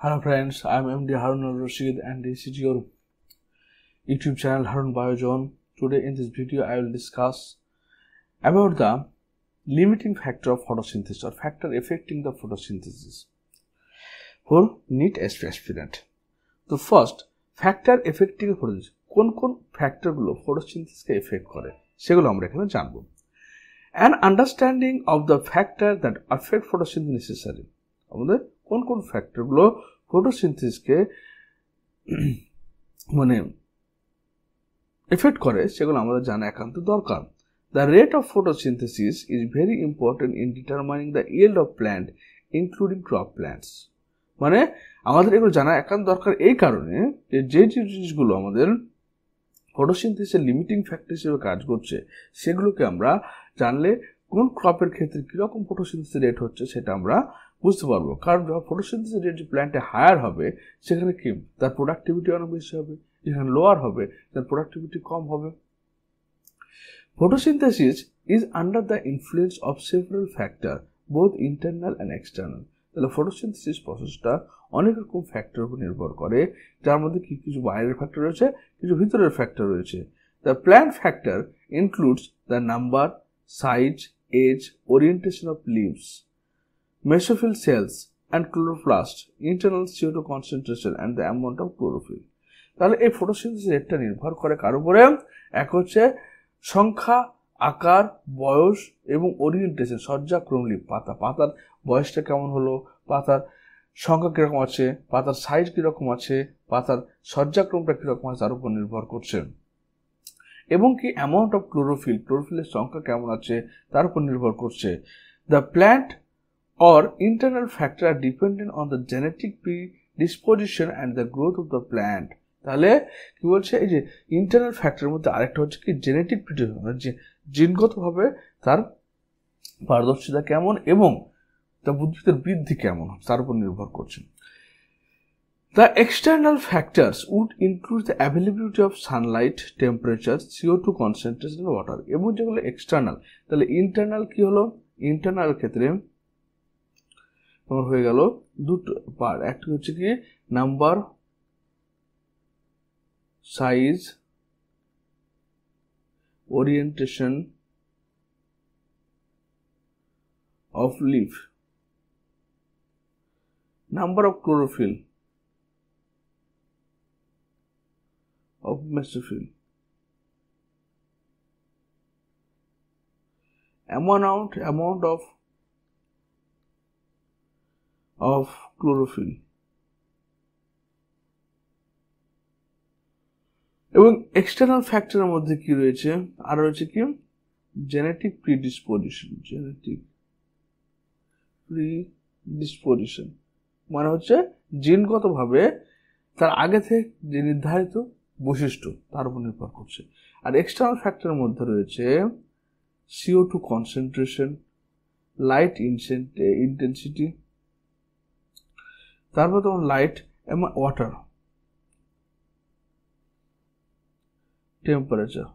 Hello friends, I am MD Harun Al-Rashid and this is your YouTube channel Harun Biozone. Today in this video I will discuss about the limiting factor of photosynthesis or factor affecting the photosynthesis for NEET aspirant. The first factor affecting photosynthesis কোন factor গুলো photosynthesis কে affect করে সেগুলো আমরা এখানে জানব। An understanding of the factor that affect photosynthesis necessary. আমাদের কোন factor গুলো ফটোসিনথেসিসকে এফেক্ট করে সেগুলো আমাদের জানা একান্ত দরকার। The rate of photosynthesis is very important in determining the yield of plant including crop plants. মানে আমাদের এগুলো জানা একান্ত দরকার এই কারণে যে জিনিসগুলো আমাদের ফটোসিনথেসিসের লিমিটিং ফ্যাক্টর হিসেবে কাজ করছে সেগুলোকে আমরা জানলে কোন ক্রপের ক্ষেত্রে কিরকম ফটোসিনথেসিস রেট হচ্ছে সেটা আমরা বুঝতে পারবো। কারণ যখন ফটোসিনথেসিস রেট যে প্ল্যান্টে হায়ার হবে সেখানে কি তার প্রোডাক্টিভিটি অনেক বেশি হবে, যেখানে লোয়ার হবে তার প্রোডাক্টিভিটি কম হবে। Photosynthesis is under the influence of several factor both internal and external. তাহলে ফটোসিনথেসিস প্রসেসটা অনেক রকম ফ্যাক্টর উপর নির্ভর করে, যার মধ্যে কিছু বাইরের ফ্যাক্টর রয়েছে, কিছু ভিতরের ফ্যাক্টর রয়েছে। The plant factor includes the number, size, age, orientation of leaves, mesophyll cells and chloroplast, internal CO2 concentration and the amount of chlorophyll. তাহলে এই ফটোসিনথেসিস রেটটা নির্ভর করে কার উপরে? এক হচ্ছে সংখ্যা, আকার, বয়স এবং ওরিয়েন্টেশন, সজ্জাক্রম লিভ, পাতার বয়সটা কেমন হলো, পাতার সংখ্যা কিরকম আছে, পাতার সাইজ কিরকম আছে, পাতার সজ্জাক্রমটা কিরকম আছে তার উপর নির্ভর করছে। এবং কি অ্যামাউন্ট অফ ক্লোরোফিলের সংখ্যা কেমন আছে তার উপর নির্ভর করছে। The plant or internal factor are dependent on the genetic predisposition and the growth of the plant. তাহলে কি বলছে, এই যে ইন্টারনাল ফ্যাক্টরের মধ্যে আরেকটা হচ্ছে কি জেনেটিক প্রিডিসপোজিশন, যে জিনগতভাবে তার পারদর্শিতা কেমন এবং তার উদ্ভিদের বৃদ্ধি কেমন তার উপর নির্ভর করছে। The external factors would include the availability of sunlight, temperature, CO2 concentration and water. এবং যেগুলো এক্সটার্নাল, তাহলে ইন্টারনাল কি হলো? ইন্টারনাল ক্ষেত্রে তোমার হয়ে গেল দুটো পার্ট, একটা হচ্ছে কি number, size, orientation of leaf, number of chlorophyll, of mesophyll, amount of chlorophyll এবং এক্সটার্নাল ফ্যাক্টরের মধ্যে কি রয়েছে? আর রয়েছে কি জেনেটিক প্রিডিসপোজিশন, মানে হচ্ছে জিনগতভাবে তার আগে থেকে যে নির্ধারিত বৈশিষ্ট্য তার উপর নির্ভর করছে। আর এক্সটার্নাল ফ্যাক্টরের মধ্যে রয়েছে CO2 কনসেন্ট্রেশন, লাইট ইন্টেন্সিটি, তারপর তোমার লাইট এবং water, temperature.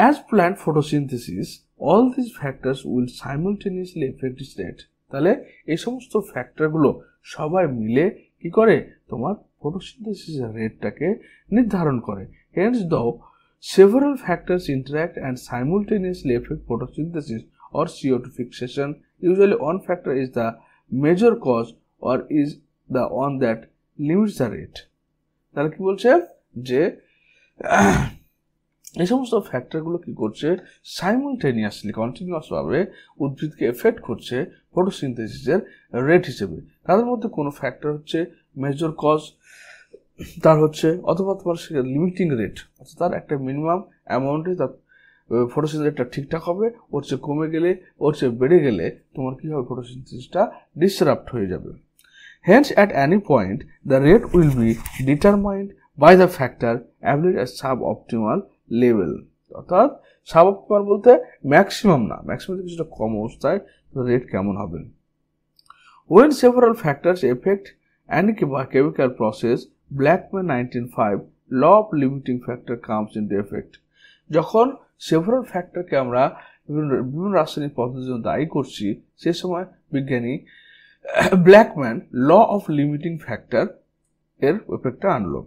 As plant photosynthesis, all these factors will simultaneously affect its rate. তাহলে এই সমস্ত ফ্যাক্টরগুলো সবাই মিলে কি করে? তোমার ফটোসিনথেসিসের রেটটাকে নির্ধারণ করে। Hence, though several factors interact and simultaneously affect photosynthesis or CO2 fixation, usually one factor is the major cause or is the one that limits the rate. তাহলে কি বলছে যে এই সমস্ত ফ্যাক্টরগুলো কি করছে? সাইমultaneously কন্টিনিউয়াস ভাবে উদ্ভিদকে এফেক্ট করছে ফটোসিনথেসিসের রেট হিসেবে। তাদের মধ্যে কোনো ফ্যাক্টর হচ্ছে মেজর কজ, তার হচ্ছে অথবা তোমার লিমিটিং রেট, অর্থাৎ তার একটা মিনিমাম অ্যামাউন্টে তার ফটোসিনথেসিস রেটটা ঠিকঠাক হবে, ওর চেয়ে কমে গেলে, ওর চেয়ে বেড়ে গেলে তোমার কি হবে? ফটোসিনথেসিসটা ডিসরাপ্ট হয়ে যাবে। Hence, at any point, the rate will be determined by the factor available at suboptimal level. অর্থাৎ সাবঅপটিমাল বলতে ম্যাক্সিমাম না, ম্যাক্সিমাম কিছুটা কম অবস্থায় রেট কেমন হবে। When several factors affect any chemical process, Blackman 1905 law of limiting factor comes into effect. যখন several ফ্যাক্টরকে আমরা বিভিন্ন রাসায়নিক পদ্ধতির জন্য দায়ী করছি, সে সময় বিজ্ঞানী Blackman law of limiting factor এর এফেক্টটা আনলো।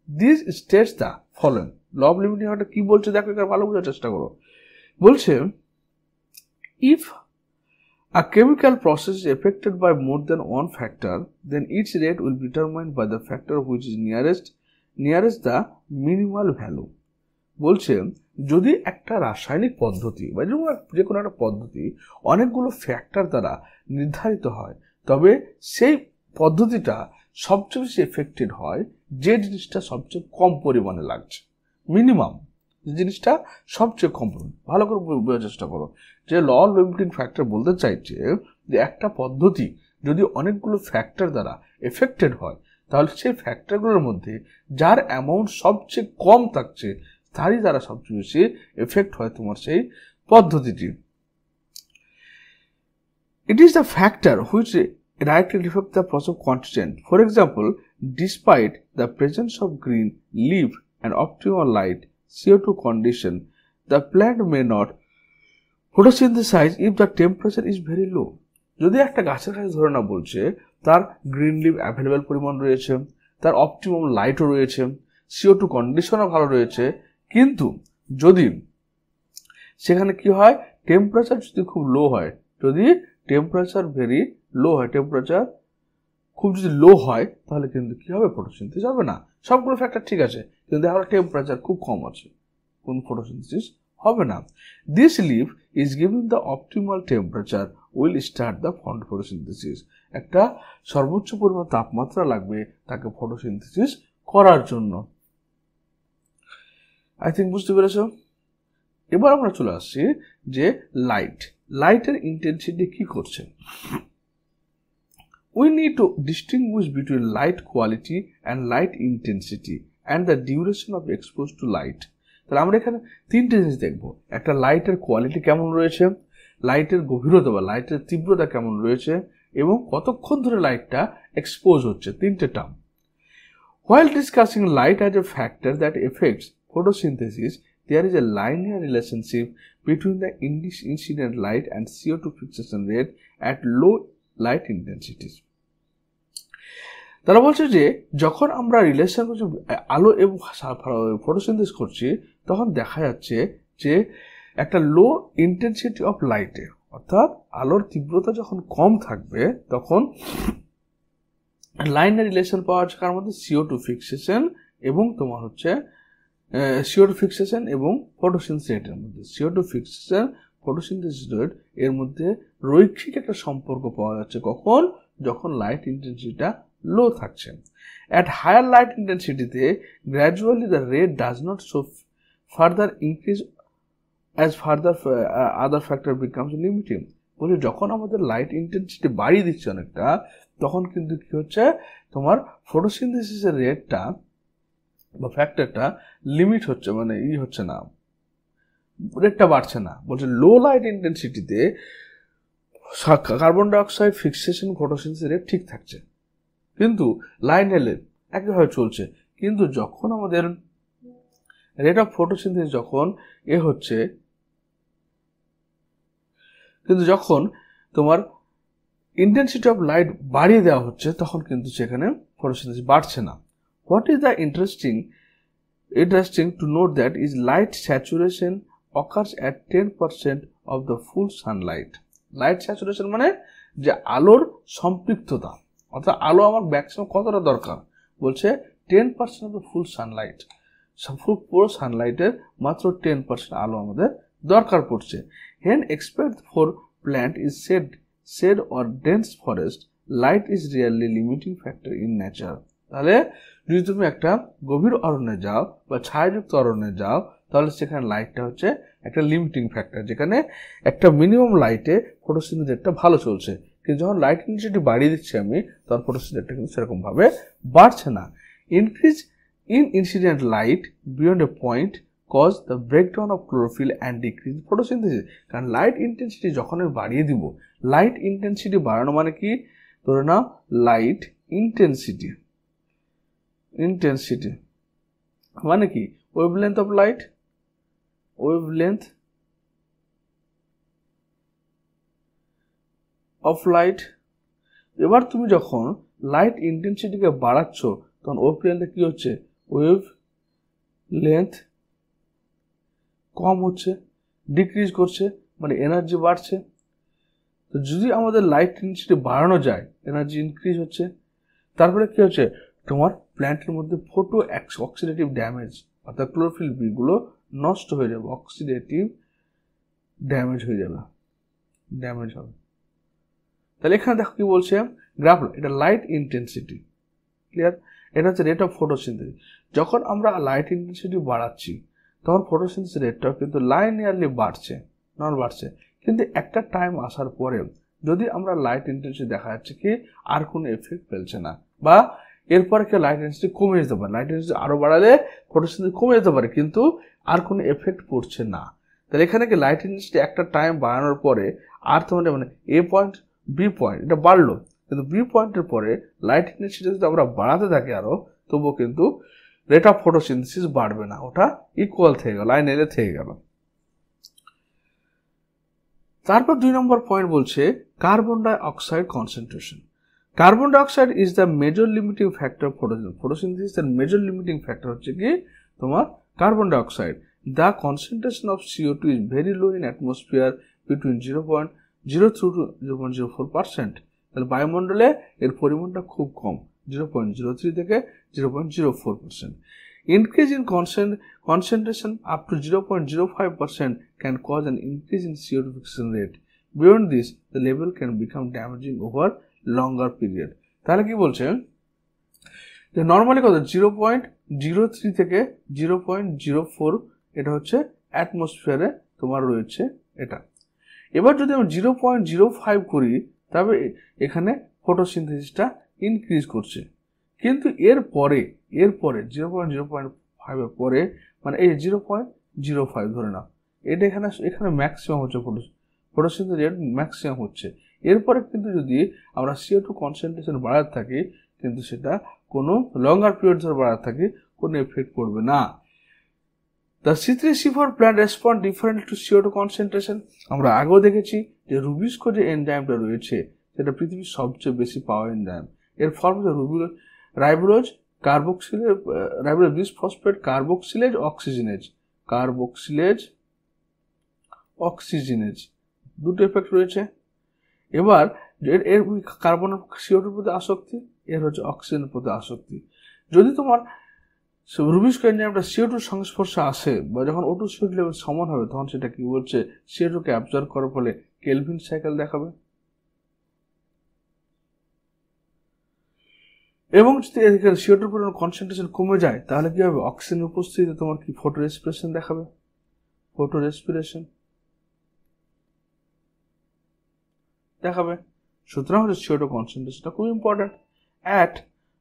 This states the following. Law of limiting factor কি বলছে দেখো, এখানে ভালো বোঝার চেষ্টা করো। বলছে if a chemical process is affected by more than one factor, then its rate will be determined by the factor which is nearest the minimal value. বলছে যদি একটা রাসায়নিক পদ্ধতি বা যে কোনো একটা পদ্ধতি অনেকগুলো ফ্যাক্টর দ্বারা নির্ধারিত হয়, তবে সেই পদ্ধতিটা সবচেয়ে বেশি এফেক্টেড হয় যে জিনিসটা সবচেয়ে কম পরিমাণে লাগছে, মিনিমাম জিনিসটা সবচেয়ে কম পরিমাণ। ভালো করে বোঝার চেষ্টা করো যে ল অফ লিমিটিং ফ্যাক্টর বলতে চাইছে যে একটা পদ্ধতি যদি অনেকগুলো ফ্যাক্টর দ্বারা এফেক্টেড হয়, তাহলে সেই ফ্যাক্টরগুলোর মধ্যে যার অ্যামাউন্ট সবচেয়ে কম থাকছে তারই দ্বারা সবচেয়ে বেশি এফেক্ট হয় তোমার সেই পদ্ধতিটি। It is the factor which directly affects the process of constant. For example, despite the presence of green leaf and optimal light CO2 condition, the plant may not photosynthesize if the temperature is very low. যদি একটা গাছের কাছে ধরে না বলছে তার green leave available পরিমাণ রয়েছে, তার অপটিমাম লাইটও রয়েছে, CO2 কন্ডিশনও ভালো রয়েছে, কিন্তু যদি সেখানে কি হয়, টেম্পারেচার যদি খুব লো হয়, যদি টেম্পারেচার ভেরি লো হয়, টেম্পারেচার খুব যদি লো হয়, তাহলে কিন্তু কি হবে, ফটোসিনথেসিস হবে না। সবগুলো ফ্যাক্টর ঠিক আছে, কিন্তু এখন টেম্পারেচার খুব কম আছে, কোন ফটোসিনথেসিস হবে না। This leaf is giving the optimal temperature will start the photosynthesis. একটা সর্বোচ্চ পরিমাণ তাপমাত্রা লাগবে তাকে ফটোসিনথেসিস করার জন্য। আই থিঙ্ক বুঝতে পেরেছ। এবার আমরা চলে আসছি যে লাইটের ইন্টেন্সিটি কি করছে। We need to distinguish between light quality and light intensity and the duration of exposure to light. তাহলে আমরা এখানে তিনটে জিনিস দেখবো। একটা লাইটের কোয়ালিটি কেমন রয়েছে, লাইটের গভীরতা বা লাইটের তীব্রতা কেমন রয়েছে, এবং কতক্ষণ ধরে লাইটটা এক্সপোজ হচ্ছে, তিনটে term. While discussing light as a factor that affects photosynthesis, there is a linear relationship between the incident light and CO2 fixation rate at low light intensities. তারা বলছে যে যখন আমরা রিলেশন করছি আলো এবং ফটোসিনথেসিস করছি, তখন দেখা যাচ্ছে যে একটা লো ইন্টেন্সিটি অফ লাইটে, অর্থাৎ আলোর তীব্রতা যখন কম থাকবে, তখন লাইনের রিলেশন পাওয়া যাচ্ছে কার মধ্যে, CO2 ফিক্সেশন এবং তোমার হচ্ছে CO2 ফিক্সেশন এবং ফটোসিনথেসিস রেটের মধ্যে। CO2 ফিক্সেশন, ফটোসিনথেসিস রেট এর মধ্যে রৈখিক একটা সম্পর্ক পাওয়া যাচ্ছে কখন, যখন লাইট ইন্টেন্সিটিটা লো থাকছে। At higher light intensity তে gradually the rate does not show further increase as further other factor becomes limiting. বলে যখন আমাদের লাইট ইন্টেন্সিটি বাড়িয়ে দিচ্ছে অনেকটা, তখন কিন্তু কি হচ্ছে, তোমার ফটোসিনথেসিসের রেটটা বা ফ্যাক্টরটা লিমিট হচ্ছে, মানে হচ্ছে না, রেটটা বাড়ছে না। বলছে লো লাইট ইন্টেন্সিটিতে carbon dioxide fixation photosynthesis rate ঠিক থাকছে, কিন্তু লাইন এলে একইভাবে চলছে। কিন্তু যখন আমাদের রেট অফ ফটোসিনথেসিস যখন হচ্ছে, কিন্তু যখন তোমার ইন্টেন্সিটি অফ লাইট বাড়িয়ে দেওয়া হচ্ছে, তখন কিন্তু সেখানে ফটোসিনথেসিস বাড়ছে না। What is the interesting to note that is light saturation occurs at 10% of the full sunlight. Light saturation মানে যে আলোর সম্পৃক্ততা, অর্থাৎ আলো আমার ম্যাক্সিমাম কতটা দরকার, বলছে 10% অফ দ্য ফুল সানলাইট, পুরো সানলাইটের মাত্র 10% আলো আমাদের দরকার পড়ছে। হেন expect for plant is shade or dense forest, light is really limiting factor in nature. তাহলে যদি তুমি একটা গভীর অরণ্যে যাও বা ছায়াযুক্ত অরণ্যে যাও, তাহলে সেখানে লাইটটা হচ্ছে একটা লিমিটিং ফ্যাক্টর, যেখানে একটা মিনিমাম লাইটে ফটোসিনথেসিস রেটটা ভালো চলছে। কিন্তু যখন লাইট ইন্টেন্সিটি বাড়িয়ে দিচ্ছি আমি, তখন ফটোসিনথেসিস রেটটা কিন্তু সেরকমভাবে বাড়ছে না। Increase in incident light beyond a point cause the breakdown of chlorophyll and decrease photosynthesis. কারণ লাইট ইন্টেন্সিটি যখন আমি বাড়িয়ে দিব, লাইট ইন্টেন্সিটি বাড়ানো মানে কি, ধরে নাও লাইট ইন্টেন্সিটি মানে কি, wavelength of light, wavelength of light. এবার তুমি যখন লাইট ইন্টেন্সিটিকে বাড়াচ্ছ তখন ওয়েভ লেন্থে কি হচ্ছে, ওয়েভ লেন্থ কম হচ্ছে, ডিক্রিজ করছে, মানে এনার্জি বাড়ছে। তো যদি আমাদের লাইট ইন্টেন্সিটি বাড়ানো যায়, এনার্জি ইনক্রিজ হচ্ছে। তারপরে কি হচ্ছে, তোমার প্ল্যান্টের মধ্যে ফটো অক্সিডেটিভ ড্যামেজ, অর্থাৎ ক্লোরোফিল বি গুলো নষ্ট হয়ে যাবে, অক্সিডেটিভ ড্যামেজ হয়ে যাবে, ড্যামেজ হবে। তাহলে এখানে দেখো কি বলছে গ্রাফ, এটা লাইট ইন্টেন্সিটি, ক্লিয়ার? এটা হচ্ছে রেট অফ ফটোসিনথেসিস। যখন আমরা লাইট ইন্টেন্সিটি বাড়াচ্ছি তখন ফটোসিনথেসিস রেটটাও কিন্তু লাইনিয়ারলি বাড়ছে, বাড়ছে। কিন্তু একটা টাইম আসার পরে যদি আমরা লাইট ইন্টেন্সিটি দেখা যাচ্ছে কি আর কোনো এফেক্ট ফেলছে না, বা এরপরে কি লাইট ইন্টেন্সিটি কমে যেতে পারে, লাইট ইন্টেন্সিটি আরো বাড়ালে ফটোসিনথেসিস কমে যেতে পারে, কিন্তু আর কোনো এফেক্ট পড়ছে না। তাহলে এখানে কি লাইট ইন্টেন্সিটি একটা টাইম বাড়ানোর পরে আর তোমাদের মানে এ পয়েন্ট বি পয়েন্ট এটা বাড়লো, কিন্তু বি পয়েন্টের পরে লাইট ইন্টেন্সিটি যদি আমরা বাড়াতে থাকি আরো, তবুও কিন্তু রেট অফ ফটোসিনথেসিস বাড়বে না, ওটা ইকুয়াল থেকে গেল, লাইনে থেকে গেল। তারপর 2 নম্বর পয়েন্ট বলছে carbon dioxide concentration. Carbon dioxide is the major limiting factor photosynthesis এর মেজর লিমিটিং ফ্যাক্টর হচ্ছে কি তোমার carbon dioxide. The concentration of CO2 is very low in atmosphere between 0.03 to 0.04%। তাহলে বায়ুমণ্ডলে এর পরিমাণটা খুব কম, 0.03 থেকে 0.04%। Increase in concentration up to 0.05% can cause an increase in CO2 fixation rate. Beyond this, the level can become damaging over longer period. তাহলে কি বলছে যে নর্মালি কত 0.03 থেকে 0.04 এটা হচ্ছে অ্যাটমসফিয়ারে তোমার রয়েছে এটা। এবার যদি আমরা 0.05 করি তবে এখানে ফটোসিনথেসিসটা ইনক্রিজ করছে, কিন্তু এরপরে 0.05 এর পরে মানে এই 0.05 ধরে নাও, এটা এখানে ম্যাক্সিমাম হচ্ছে ফটোসিনথেসিস রেট ম্যাক্সিমাম হচ্ছে। এরপরে কিন্তু যদি আমরা CO2 কনসেন্ট্রেশন বাড়াতে থাকি কিন্তু সেটা কোনো লঙ্গার পিরিয়ড ধরে বাড়াতে থাকি কোনো এফেক্ট পড়বে না। The C3C4 plant respond differently to CO2 concentration. আমরা আগেও দেখেছি যে রুবিস্কো যে এনজাইমটা রয়েছে সেটা পৃথিবীর সবচেয়ে বেশি পাওয়া এনজাইম। এর ফর্ম হচ্ছে রাইবোজ বিসফসফেট কার্বক্সিলেজ অক্সিজেনেজ দুটো এফেক্ট রয়েছে। এবার এর কার্বনের CO2 প্রতি আসক্তি, এর হচ্ছে অক্সিজেনের প্রতি আসক্তি। যদি তোমার রুবিস্কো এনজাইমটা CO2 সংস্পর্শে আসে বা যখন O2 CO2 লেভেল সমান হবে তখন সেটা কি বলছে CO2 কে অ্যাবজর্ব করার ফলে কেলভিন সাইকেল দেখাবে। এবং যদি এখানে CO2 পরিমাণ কনসেন্ট্রেশন কমে যায় তাহলে কি হবে, অক্সিজেনের উপস্থিতিতে তোমার কি ফটো রেসপিরেশন দেখাবে, দেখাবে। সুতরাং হচ্ছে CO2 কনসেন্ট্রেশনটা খুব important. At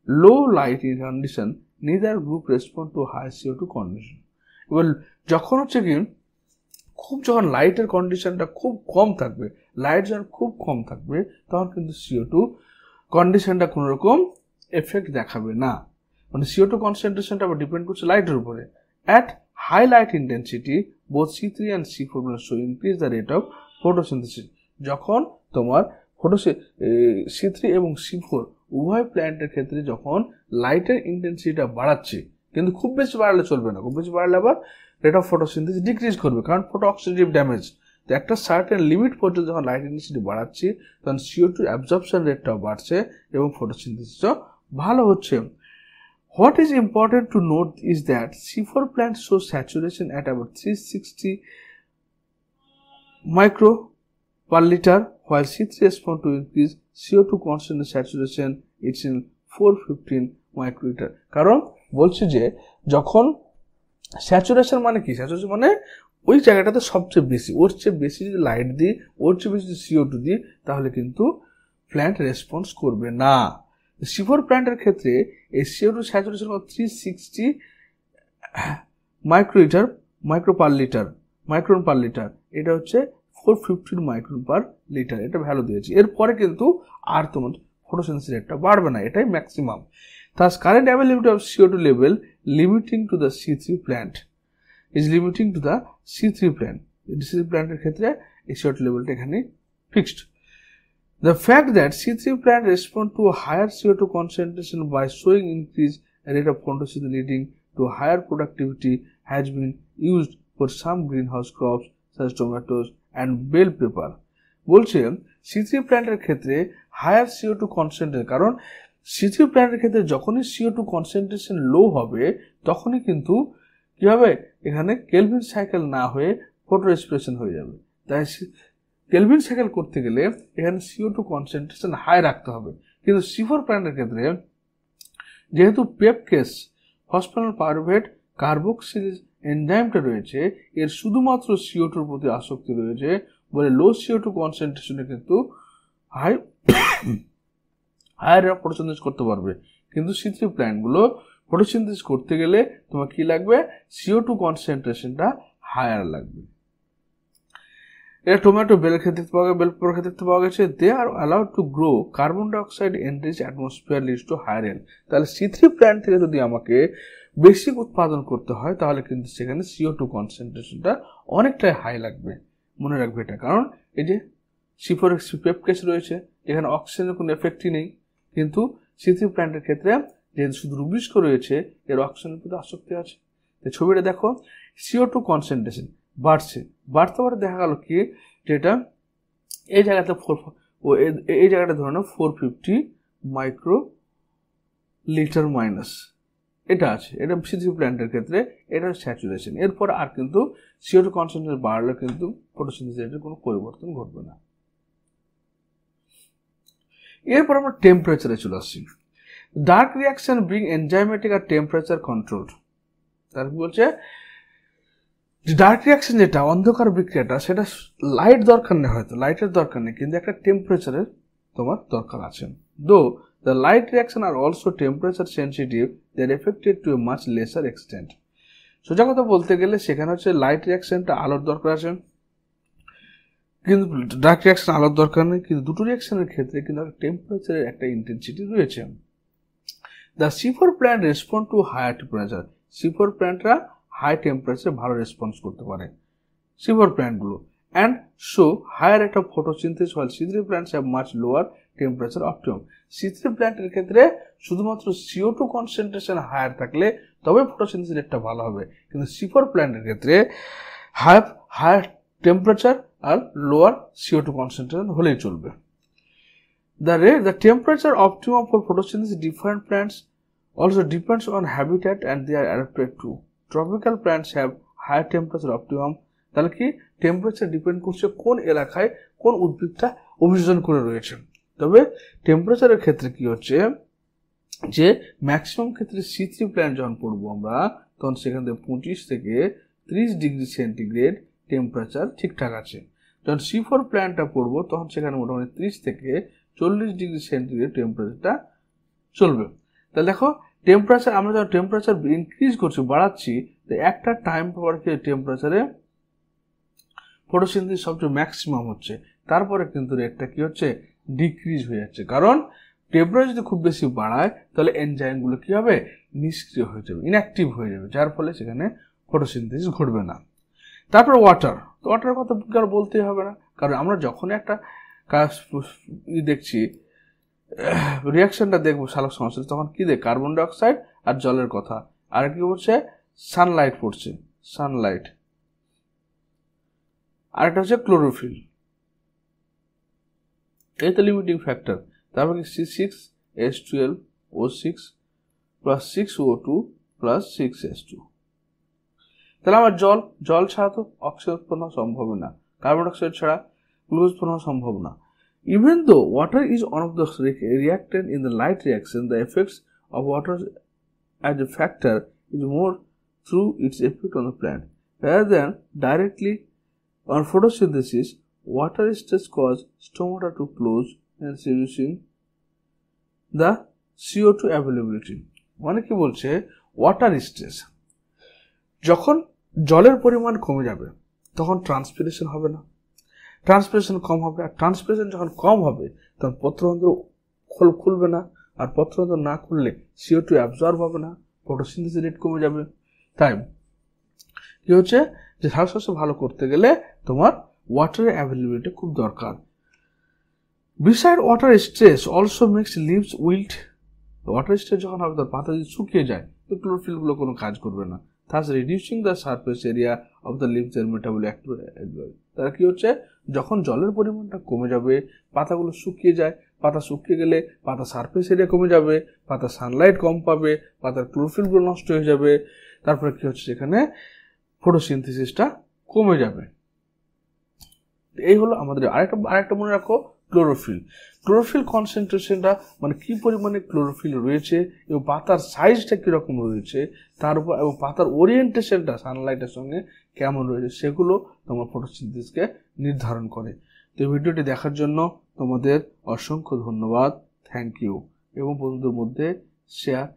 low light condition neither group respond to high CO2 condition. এবার যখন হচ্ছে কি যখন লাইটের কন্ডিশনটা খুব কম থাকবে, লাইট যখন খুব কম থাকবে তখন কিন্তু CO2 কন্ডিশনটা কোনো রকম এফেক্ট দেখাবে না, মানে CO2 কনসেন্ট্রেশনটা আবার ডিপেন্ড করছে লাইটের উপরে। At high light intensity both C3 and C4 will increase the rate of photosynthesis. যখন তোমার C3 এবং C4 উভয় প্ল্যান্টের ক্ষেত্রে যখন লাইটের ইন্টেন্সিটিটা বাড়াচ্ছে, কিন্তু খুব বেশি বাড়ালে চলবে না, খুব বেশি বাড়ালে আবার রেট অফ ফটোসিনথেসিস ডিক্রিজ করবে, কারণ ফটো অক্সিডেটিভ ড্যামেজ। তো একটা সার্টেন লিমিট পর্যন্ত যখন লাইট ইন্টেন্সিটি বাড়াচ্ছি তখন CO2 অ্যাবজর্পশন রেটটাও বাড়ছে এবং ফটোসিনথেসিসও ভালো হচ্ছে। What is important to note is that C4 plants show saturation at about 360 micro per liter, while C3 respond to increase CO2 constant saturation it's in 415 microliter. কারণ বলছে যে যখন স্যাচুরেশন মানে কি, স্যাচুরেশন মানে ওই জায়গাটাতে সবচেয়ে বেশি, ওর চেয়ে বেশি যদি লাইট দিই, ওর চেয়ে বেশি যদি CO2 দিই তাহলে কিন্তু প্ল্যান্ট রেসপন্স করবে না। C4 প্ল্যান্টের ক্ষেত্রে এই CO2 saturation 360 micron per litre, এটা হচ্ছে 415 মাইক্রন পার লিটার, এটা ভ্যালু দিয়েছি। এরপরে কিন্তু আর তোমার ফটোসিনথেসিস রেটটা বাড়বে না, এটাই maximum. Thus current availability of CO2 level limiting to the C3 plant is limiting to the C3 plant. C3 প্ল্যান্টের ক্ষেত্রে এই CO2 লেভেলটা এখানে fixed. The fact that C3 plant respond to a higher CO2 concentration by showing increased rate of photosynthesis leading to higher productivity has been used for some greenhouse crops such as tomatoes and bell pepper. বলছে C3 প্ল্যান্টের ক্ষেত্রে higher CO2 concentration, কারণ C3 প্ল্যান্টের ক্ষেত্রে যখনই CO2 concentration লো হবে তখনই কিন্তু কি হবে, এখানে কেলভিন সাইকেল না হয়ে ফটো রেসপিরেশন হয়ে যাবে। তাই কেলভিন সাইকেল করতে গেলে এখানে CO2 কনসেন্ট্রেশন হাই রাখতে হবে। কিন্তু C4 প্ল্যান্টের ক্ষেত্রে যেহেতু পেপকেস ফসফেনল পাইরুভেট কার্বক্সিলেজ এনজাইমটা রয়েছে, এর শুধুমাত্র CO2 প্রতি আসক্তি রয়েছে বলে লো CO2 কনসেন্ট্রেশনে কিন্তু হায়ার ফটোসিনথেসিস করতে পারবে। কিন্তু C3 প্ল্যান্টগুলো ফটোসিনথেসিস করতে গেলে তোমার কি লাগবে, CO2 কনসেন্ট্রেশনটা হায়ার লাগবে। এটা টমেটো বেলের ক্ষেত্রে দেখতে পাওয়া গেছে, বেল পেপারের ক্ষেত্রে দেখতে পাওয়া গেছে। They are allowed to grow carbon dioxide enrich atmosphere leads to higher L. তাহলে C3 প্ল্যান্ট থেকে যদি আমাকে বেশি উৎপাদন করতে হয় তাহলে কিন্তু সেখানে CO2 কনসেন্ট্রেশনটা অনেকটাই হাই লাগবে। মনে রাখবে এটা, কারণ এই যে C4 পেপকেস রয়েছে, এখানে অক্সিজেনের কোনো এফেক্টই নেই। কিন্তু C3 প্ল্যান্টের ক্ষেত্রে যেহেতু শুধু রুবিস্ক রয়েছে, এর অক্সিজেনের প্রতি আসক্তি আছে। ছবিটা দেখো, CO2 কনসেন্ট্রেশন বাড়তে বাড়তে দেখা গেল কি, যেটা এই জায়গাতে এই জায়গাটা ধরে নাও 450 মাইক্রো লিটার মাইনাস এটা আছে, এটা C3 প্ল্যান্টের ক্ষেত্রে এটা স্যাচুরেশন। এরপর আর কিন্তু CO2 কনসেন্ট্রেশন বাড়লে কিন্তু ফটোসিনথেসিসের কোনো পরিবর্তন ঘটবে না। এরপর আমরা টেম্পারেচারে চলে আসছি। ডার্ক রিয়াকশন ব্রিং এনজাইমেটিক আর টেম্পারেচার কন্ট্রোল। তার কি বলছে, ডার্ক রিয়াকশন যেটা অন্ধকার বিক্রিয়াটা, সেটা লাইট দরকার নেই, হয়তো লাইটের দরকার নেই, কিন্তু একটা টেম্পারেচারের তোমার দরকার আছে। Though the light reaction are also temperature sensitive, they are affected to a much lesser extent. সোজা কথা বলতে গেলে সেখানে হচ্ছে লাইট রিয়াকশনটা আলোর দরকার আছে, কিন্তু ডার্ক রিয়াকশন আলোর দরকার নেই। কিন্তু দুটো রিয়াকশনের ক্ষেত্রে কিন্তু টেম্পারেচারের একটা ইন্টেন্সিটি রয়েছে। The C4 plant respond to higher temperature. C4 প্ল্যান্টরা হাই টেম্পারেচারে ভালো রেসপন্স করতে পারে C4 প্ল্যান্টগুলো, and show higher rate of photosynthesis, while C3 plants have much lower temperature optimum. C3 প্ল্যান্টের ক্ষেত্রে শুধুমাত্র CO2 কনসেন্ট্রেশন হায়ার থাকলে তবে ফটোসিনথেসিস রেটটা ভালো হবে। কিন্তু C4 প্ল্যান্টের ক্ষেত্রে হায়ার টেম্পারেচার আর লোয়ার CO2 কনসেন্ট্রেশন হলেই চলবে। The temperature optimum for photosynthesis different plants also depends on habitat and they are adapted to. Tropical plants have higher temperature optimum. তাহলে কি টেম্পারেচার ডিপেন্ড করছে কোন এলাকায় কোন উদ্ভিদটা অভিযোজন করে রয়েছে। তবে টেম্পারেচারের ক্ষেত্রে কি হচ্ছে যে ম্যাক্সিমাম ক্ষেত্রে C3 প্ল্যান্ট যখন পড়বো আমরা, তখন সেখান থেকে 25 থেকে 30 ডিগ্রি সেন্টিগ্রেড টেম্পারেচার ঠিকঠাক আছে। যখন C4 প্ল্যান্টটা পড়বো তখন সেখানে মোটামুটি 30 থেকে 40 ডিগ্রি সেন্টিগ্রেড টেম্পারেচারটা চলবে। তাহলে দেখো টেম্পারেচার, আমরা যখন টেম্পারেচার ইনক্রিজ করছি, বাড়াচ্ছি, তো একটা টাইম পর টেম্পারেচারে ফটোসিনথেসিস সবচেয়ে ম্যাক্সিমাম হচ্ছে, তারপরে কিন্তু রেটটা কি হচ্ছে, ডিক্রিজ হয়ে যাচ্ছে। কারণ টেম্পারেচার যদি খুব বেশি বাড়ায় তাহলে এনজাইমগুলো কি হবে, নিষ্ক্রিয় হয়ে যাবে, ইনঅ্যাক্টিভ হয়ে যাবে, যার ফলে সেখানে ফটোসিনথেসিস ঘটবে না। তারপর ওয়াটারের কথা আর বলতেই হবে না, কারণ আমরা যখন একটা দেখছি রিয়াকশনটা দেখবো সালোক সংশ্লেষ, তখন কি দেখ কার্বন ডাইঅক্সাইড আর জলের কথা, আর কি বলছে সানলাইট পড়ছে, সানলাইট, আরেকটা হচ্ছে ক্লোরোফিল, এই তো লিমিটিং ফ্যাক্টর। তারপর কি C6H12O6 plus 6O2 plus 6H2। তাহলে আমার জল ছাড়া তো অক্সিজেন উৎপন্ন সম্ভব না, কার্বন ডাইঅক্সাইড ছাড়া গ্লুকোজ উৎপন্ন সম্ভব না। Even though water is one of the reactant in the light reaction, the effects of water as a factor is more through its effect on the plant. Rather than directly on photosynthesis, water stress cause stomata to close and reducing the CO2 availability. মানে কি বলছে, water stress, যখন জলের পরিমাণ কমে যাবে তখন transpiration হবে না, ট্রান্সপিরেশন কম হবে, আর ট্রান্সপিরেশন যখন কম হবে তখন পত্ররন্ধ্র খুলবে না, আর পত্ররন্ধ্র না খুললে CO2 অ্যাবজর্ব হবে না, ফটোসিনথেসিস রেট কমে যাবে। তাই কি হচ্ছে যে শ্বাসকষ্ট ভালো করতে গেলে তোমার ওয়াটারের অ্যাভেলেবিলিটি খুব দরকার। Beside water stress also makes leaves wilt. Water stress যখন হবে তার পাতা যদি শুকিয়ে যায় তো ক্লোরোফিলগুলো কোনো কাজ করবে না, thus reducing the surface area of the leaves এর মেটাবলিক অ্যাক্টিভিটি। তার কি হচ্ছে, যখন জলের পরিমাণটা কমে যাবে, পাতাগুলো শুকিয়ে যায়, পাতা শুকিয়ে গেলে পাতা সারফেস এরিয়া কমে যাবে, পাতা সানলাইট কম পাবে, পাতার ক্লোরোফিলগুলো নষ্ট হয়ে যাবে, তারপরে কি হচ্ছে সেখানে ফটোসিনথেসিসটা কমে যাবে। এই হলো আমাদের আরেকটা মনে রাখো, ক্লোরোফিল। ক্লোরোফিল কনসেন্ট্রেশনটা মানে কি পরিমাণে ক্লোরোফিল রয়েছে এবং পাতার সাইজটা কীরকম রয়েছে তার উপর, এবং পাতার ওরিয়েন্টেশনটা সানলাইটের সঙ্গে কেমন রয়েছে সেগুলো তোমার ফটোসিনথেসিসকে নির্ধারণ করে। তো এই ভিডিওটি দেখার জন্য তোমাদের অসংখ্য ধন্যবাদ, থ্যাংক ইউ, এবং বন্ধুদের মধ্যে শেয়ার